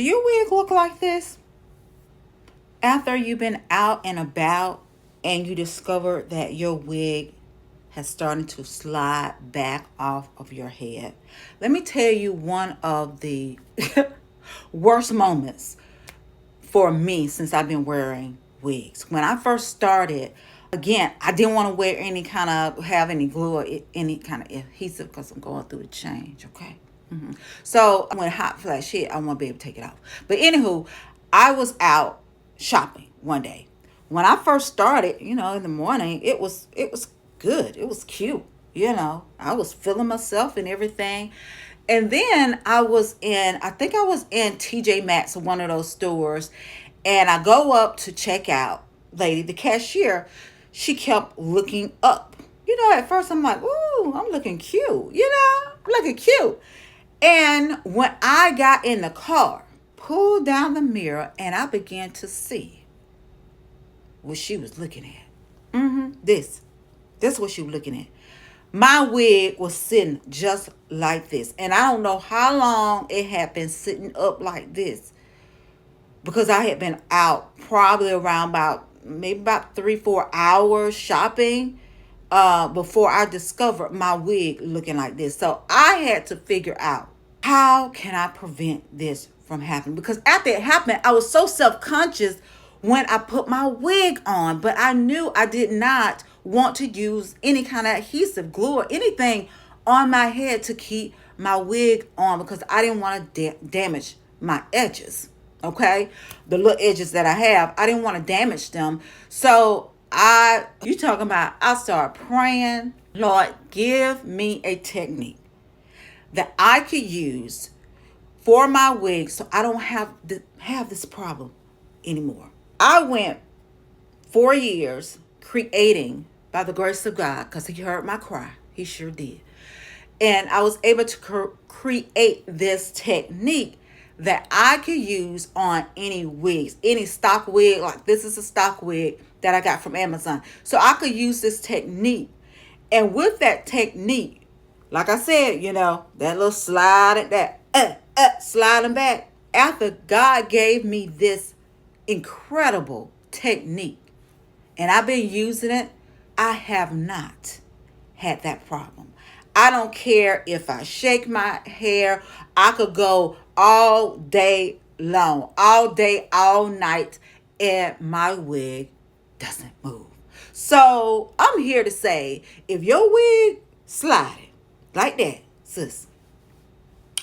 Do your wig look like this? After you've been out and about and you discover that your wig has started to slide back off of your head. Let me tell you one of the worst moments for me since I've been wearing wigs. When I first started, again, I didn't want to wear any kind of, have any glue or any kind of adhesive because I'm going through the change, okay? So when hot flash hit, I want to be able to take it off. But anywho, I was out shopping one day. When I first started, in the morning, it was good. It was cute. I was feeling myself and everything. And then I think I was in TJ Maxx, one of those stores, and I go up to check out. Lady, the cashier, she kept looking up. At first I'm like, ooh, I'm looking cute. I'm looking cute. And when I got in the car, pulled down the mirror, and I began to see what she was looking at. This. That's what she was looking at. My wig was sitting just like this. And I don't know how long it had been sitting up like this. Because I had been out probably around maybe about 3-4 hours shopping before I discovered my wig looking like this. So I had to figure out, how can I prevent this from happening? Because after it happened, I was so self-conscious when I put my wig on. But I knew I did not want to use any kind of adhesive glue or anything on my head to keep my wig on, because I didn't want to damage my edges. Okay, the little edges that I have, I didn't want to damage them. So I started praying, Lord, give me a technique that I could use for my wig so I don't have this problem anymore. I went 4 years creating, by the grace of God, because he heard my cry. He sure did. And I was able to create this technique that I could use on any wigs, any stock wig. Like this is a stock wig that I got from Amazon. So I could use this technique. And with that technique, like I said, that little sliding, sliding back. After God gave me this incredible technique, and I've been using it, I have not had that problem. I don't care if I shake my hair. I could go all day long, all day, all night, and my wig doesn't move. So I'm here to say, if your wig sliding like that, sis,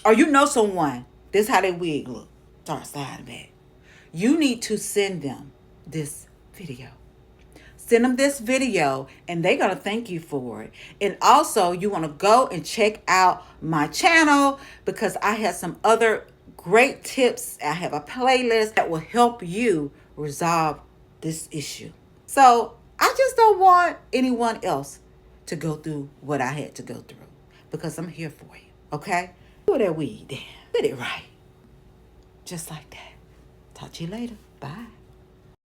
or someone, this how their wig look, start sliding back, you need to send them this video. Send them this video and they're going to thank you for it. And also you want to go and check out my channel, because I have some other great tips. I have a playlist that will help you resolve this issue. So I just don't want anyone else to go through what I had to go through, because I'm here for you. Okay? Do that weed then. Get it right. Just like that. Talk to you later. Bye.